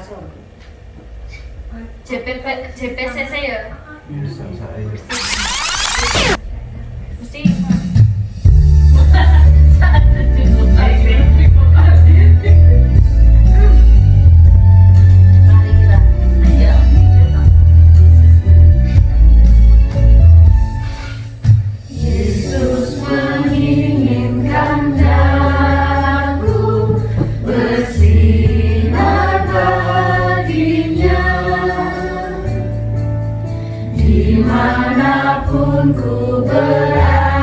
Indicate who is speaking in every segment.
Speaker 1: sorga.
Speaker 2: JPCC ya?
Speaker 3: Bisa saya.
Speaker 2: Mesti
Speaker 4: Yesus menginginkan daku bersinar baginya, dimanapun ku berada,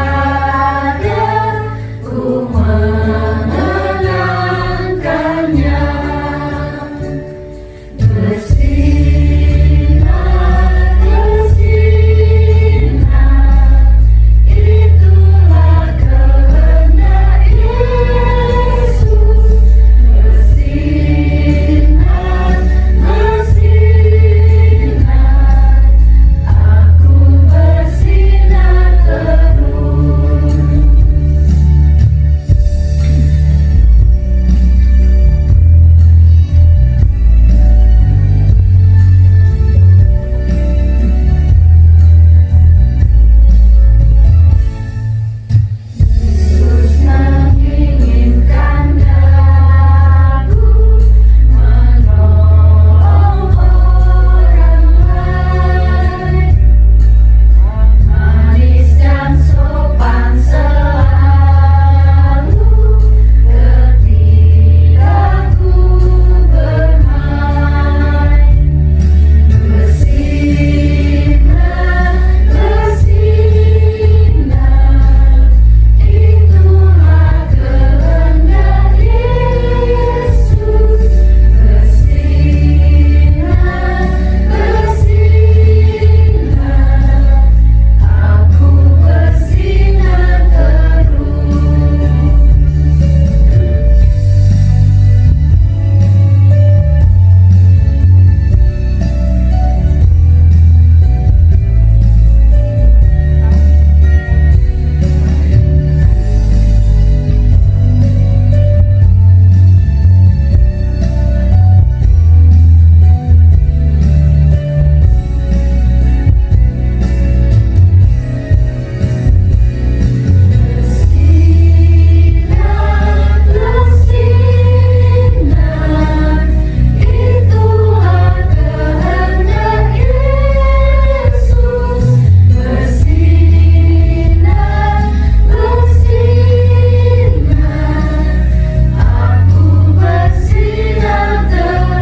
Speaker 4: ku menenangkannya. Bersinar, bersinar, itulah kehendak Yesus. Bersinar, bersinar, aku bersinar terus. Yesus menginginkan daku menolong orang lain, manis dan sopan selalu ketika ku bermain. Bersinar, bersinar, itulah kehendak Yesus. Bersinar, bersinar, aku bersinar terus. Bersinar, bersinar, itulah kehendak Yesus. Bersinar, bersinar, aku bersinar terus. Bersinar,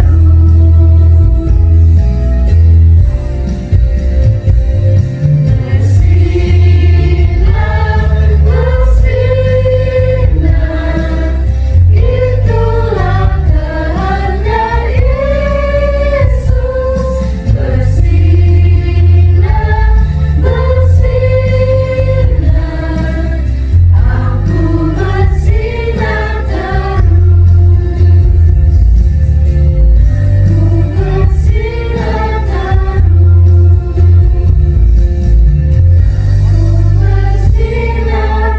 Speaker 4: bersinar, itulah kehendak Yesus. Bersinar, bersinar, aku bersinar terus. Aku bersinar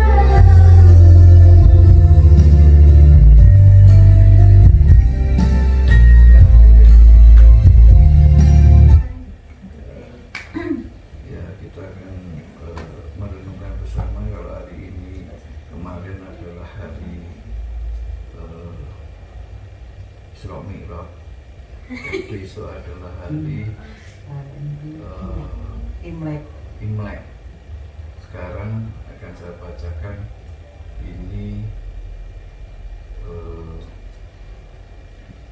Speaker 3: Ya, kita akan merenungkan bersama kalau hari ini kemarin adalah hari Isra Mi'raj. Besok adalah hari
Speaker 1: Imlek.
Speaker 3: Imlek. Sekarang akan saya bacakan ini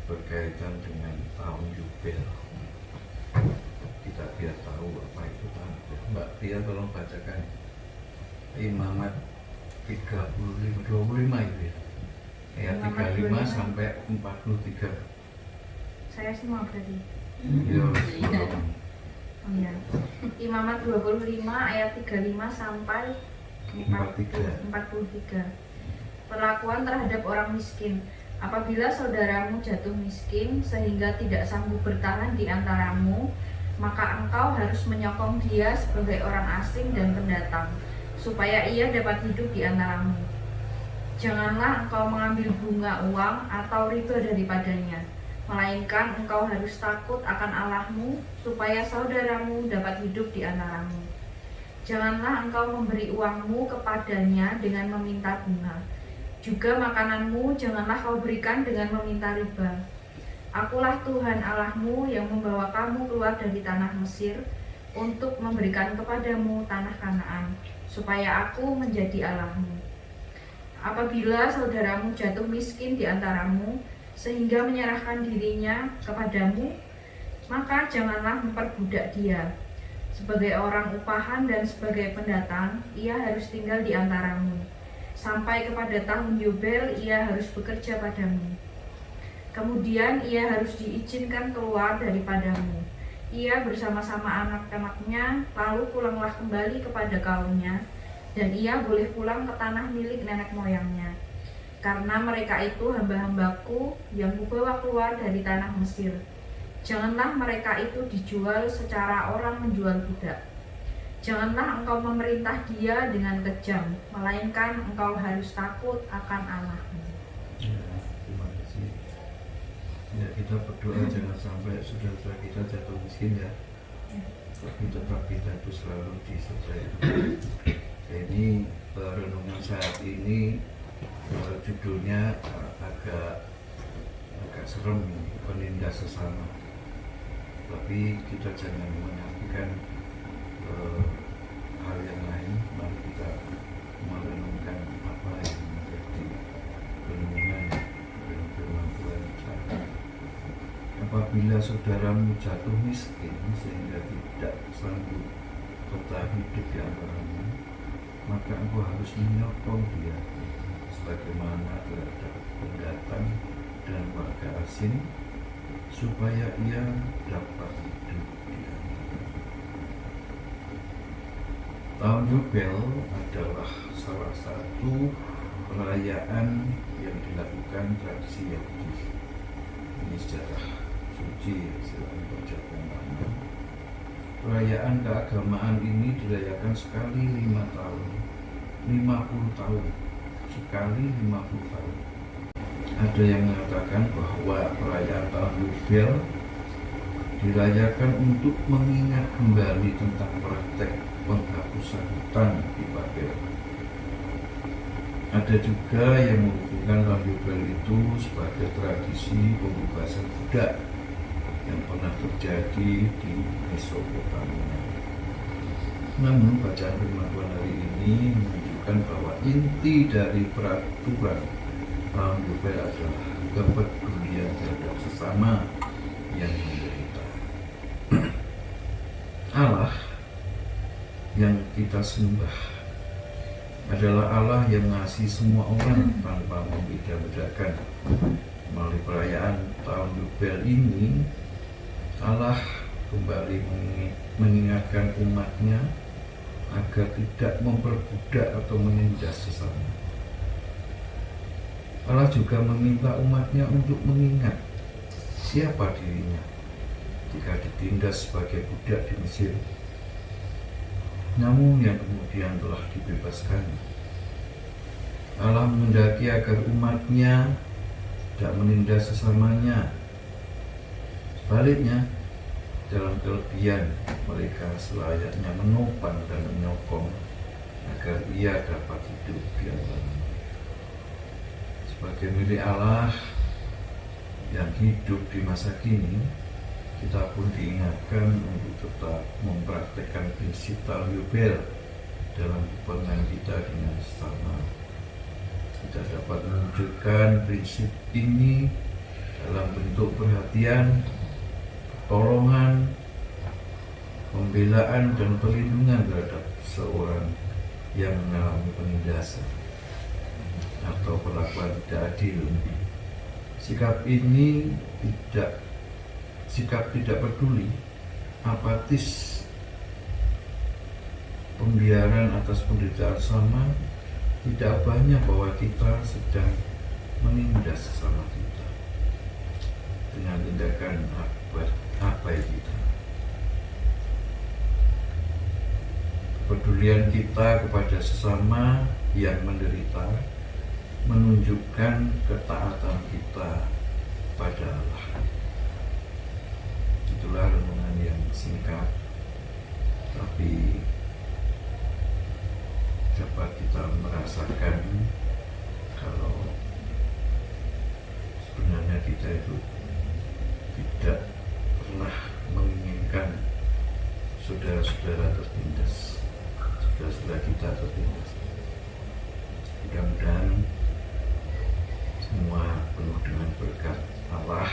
Speaker 3: berkaitan dengan tahun Yubel. Kita biar tahu apa itu tahun Yubel. Mbak Tia tolong bacakan Imamat 25 itu ya. Ayat
Speaker 2: Imamat
Speaker 3: 35
Speaker 2: 25.
Speaker 3: sampai 43.
Speaker 2: saya sih mau berarti.
Speaker 3: Ya,
Speaker 2: Oh iya. Imamat 25 ayat 35 sampai 43. Perlakuan terhadap orang miskin. Apabila saudaramu jatuh miskin sehingga tidak sanggup bertahan di antaramu, maka engkau harus menyokong dia sebagai orang asing dan pendatang, supaya ia dapat hidup di antaramu. Janganlah engkau mengambil bunga uang atau riba daripadanya, melainkan engkau harus takut akan Allahmu, supaya saudaramu dapat hidup di antaramu. Janganlah engkau memberi uangmu kepadanya dengan meminta bunga. Juga makananmu janganlah kau berikan dengan meminta riba. Akulah Tuhan Allahmu yang membawa kamu keluar dari tanah Mesir untuk memberikan kepadamu tanah Kanaan, supaya aku menjadi Allahmu. Apabila saudaramu jatuh miskin di antaramu, sehingga menyerahkan dirinya kepadamu, maka janganlah memperbudak dia. Sebagai orang upahan dan sebagai pendatang, ia harus tinggal di antaramu. Sampai kepada tahun Yobel, ia harus bekerja padamu. Kemudian ia harus diizinkan keluar daripadamu. Ia bersama-sama anak-anaknya, lalu pulanglah kembali kepada kaumnya, dan ia boleh pulang ke tanah milik nenek moyangnya. Karena mereka itu hamba-hambaku yang kubawa keluar dari tanah Mesir. Janganlah mereka itu dijual secara orang menjual budak. Janganlah engkau memerintah dia dengan kejam, melainkan engkau harus takut akan Allahmu.
Speaker 3: Ya, terima kasih. Ya, kita berdoa jangan sampai saudara kita jatuh miskin ya. Tapi tetap kita itu selalu disertai. Ini renungan saat ini judulnya agak serem, penindas sesama. Tapi kita jangan menafikan hal yang lain. Mari kita merenungkan apa yang menjadi renungan dari firman Tuhan. Apabila saudaramu jatuh miskin sehingga tidak sanggup bertahan hidup di antaramu, maka engkau harus menyokong dia sebagaimana terhadap pendatang dan warga asing, supaya ia dapat hidup di antara. Tahun Yobel adalah salah satu perayaan yang dilakukan tradisi Yahudi. Ini sejarah suci, silakan baca pengalaman. Perayaan keagamaan ini dirayakan sekali 5 tahun, 50 tahun, sekali 50 tahun. Ada yang mengatakan bahwa perayaan tahun Yobel dirayakan untuk mengingat kembali tentang praktek penghapusan hutang di Babel. Ada juga yang menghubungkan tahun Yobel itu sebagai tradisi pembebasan budak yang pernah terjadi di Mesopotamia. Namun bacaan firman Tuhan hari ini menunjukkan bahwa inti dari peraturan tahun Yobel adalah kepedulian terhadap sesama yang menderita. Allah yang kita sembah adalah Allah yang mengasihi semua orang tanpa membeda-bedakan. Melalui perayaan tahun Yobel ini, Allah kembali mengingatkan umatnya agar tidak memperbudak atau menindas sesama. Allah juga meminta umatnya untuk mengingat siapa dirinya jika ditindas sebagai budak di Mesir, namun yang kemudian telah dibebaskan. Allah menghendaki agar umatnya tidak menindas sesamanya. Sebaliknya, dalam kelebihan mereka selayaknya menopang dan menyokong agar ia dapat hidup di antaranya. Sebagai milik Allah yang hidup di masa kini, kita pun diingatkan untuk tetap mempraktekkan prinsip tahun Yobel dalam hubungan kita dengan sesama. Kita dapat menunjukkan prinsip ini dalam bentuk perhatian, pertolongan, pembelaan, dan perlindungan terhadap seorang yang mengalami penindasan atau perlakuan tidak adil. Sikap ini sikap tidak peduli, apatis, pembiaran atas penderitaan sama, tidak banyak bahwa kita sedang menindas sesama kita dengan tindakan abai kita. Kepedulian kita kepada sesama yang menderita menunjukkan ketaatan kita pada Allah. tapi dapat kita merasakan kalau sebenarnya kita itu tidak pernah menginginkan saudara-saudara tertindas, saudara-saudara kita tertindas. Mudah-mudahan semua penuh dengan berkat Allah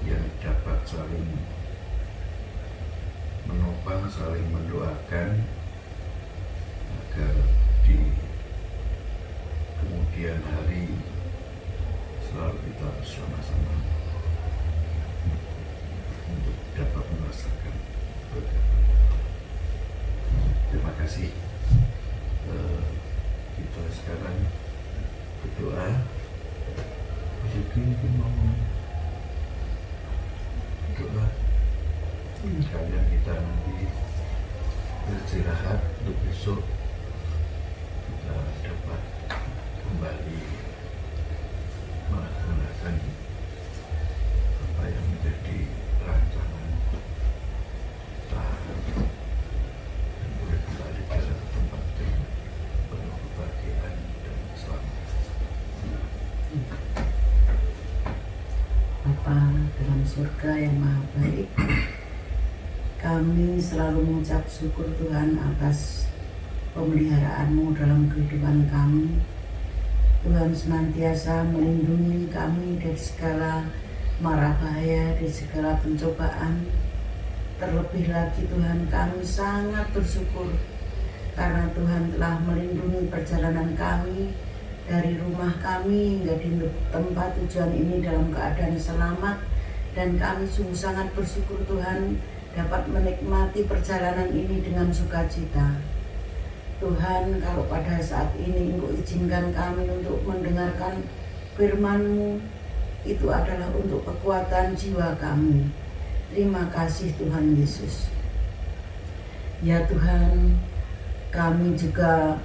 Speaker 3: yang dapat saling menopang, saling mendoakan agar di kemudian hari selalu kita bersama-sama untuk dapat merasakan berkat. Terima kasih. Kita sekarang berdoa. Jadi mau berdoa. Kalian kita nanti beristirahat untuk besok kita dapat kembali melaksanakan apa yang menjadi rancangan kita dan boleh kembali ke tempat yang penuh kebahagiaan dan selamat.
Speaker 1: Bapa dalam surga yang maha baik, kami selalu mengucap syukur Tuhan atas pemeliharaan-Mu dalam kehidupan kami. Tuhan senantiasa melindungi kami dari segala mara bahaya, dari segala pencobaan. Terlebih lagi Tuhan, kami sangat bersyukur karena Tuhan telah melindungi perjalanan kami dari rumah kami hingga di tempat tujuan ini dalam keadaan selamat. Dan kami sungguh sangat bersyukur Tuhan dapat menikmati perjalanan ini dengan sukacita. Tuhan, kalau pada saat ini Engkau izinkan kami untuk mendengarkan firman-Mu, itu adalah untuk kekuatan jiwa kami. Terima kasih Tuhan Yesus. Ya Tuhan, kami juga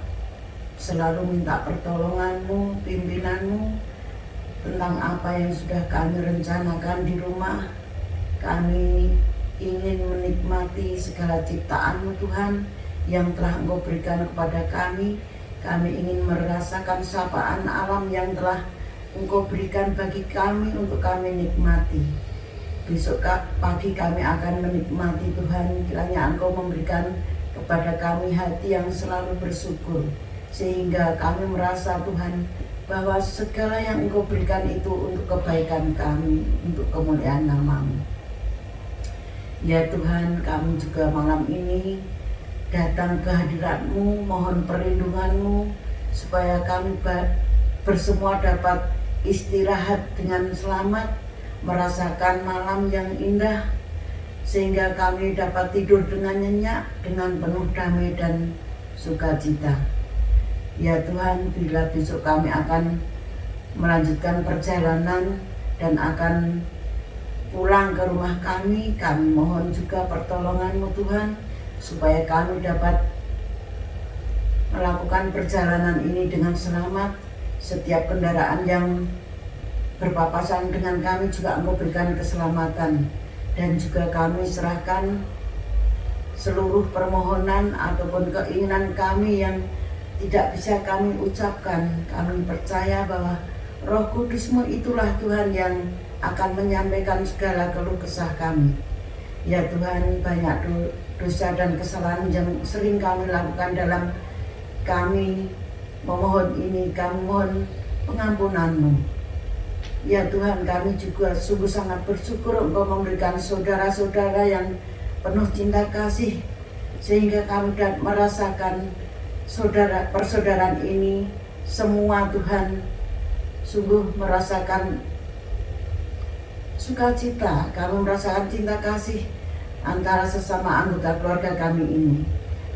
Speaker 1: selalu minta pertolongan-Mu, pimpinan-Mu tentang apa yang sudah kami rencanakan di rumah. Kami ingin menikmati segala ciptaan-Mu Tuhan yang telah Engkau berikan kepada kami. Kami ingin merasakan sapaan alam yang telah Engkau berikan bagi kami untuk kami nikmati. Besok pagi kami akan menikmati Tuhan, kiranya Engkau memberikan kepada kami hati yang selalu bersyukur, sehingga kami merasa Tuhan bahwa segala yang Engkau berikan itu untuk kebaikan kami, untuk kemuliaan nama-Mu. Ya Tuhan, kami juga malam ini datang ke hadirat-Mu, mohon perlindungan-Mu supaya kami bersemua dapat istirahat dengan selamat, merasakan malam yang indah, sehingga kami dapat tidur dengan nyenyak, dengan penuh damai dan sukacita. Ya Tuhan, bila besok kami akan melanjutkan perjalanan dan akan pulang ke rumah kami mohon juga pertolongan-Mu Tuhan, supaya kami dapat melakukan perjalanan ini dengan selamat. Setiap kendaraan yang berpapasan dengan kami juga Engkau berikan keselamatan, dan juga kami serahkan seluruh permohonan ataupun keinginan kami yang tidak bisa kami ucapkan. Kami percaya bahwa Roh Kudus-Mu itulah Tuhan yang akan menyampaikan segala keluh kesah kami. Ya Tuhan, banyak dosa dan kesalahan yang sering kami lakukan dalam kami memohon ini. Kami mohon pengampunan-Mu. Ya Tuhan, kami juga sungguh sangat bersyukur Engkau memberikan saudara-saudara yang penuh cinta kasih, sehingga kami dapat merasakan persaudaraan ini semua. Tuhan, sungguh merasakan sukacita, kami merasakan cinta kasih antara sesama anggota keluarga kami ini.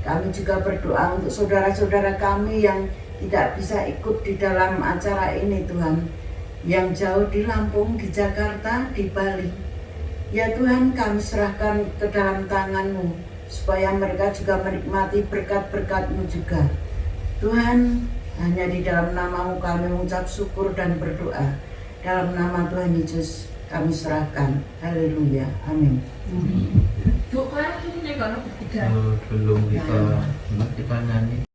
Speaker 1: Kami juga berdoa untuk saudara-saudara kami yang tidak bisa ikut di dalam acara ini Tuhan, yang jauh di Lampung, di Jakarta, di Bali. Ya Tuhan, kami serahkan ke dalam tangan-Mu, supaya mereka juga menikmati berkat-berkat-Mu juga. Tuhan, hanya di dalam nama-Mu kami mengucap syukur dan berdoa. Dalam nama Tuhan Yesus kami serahkan. Haleluya. Amin.
Speaker 2: Bukan ini kalau Udah.
Speaker 3: sebelum kita nyanyi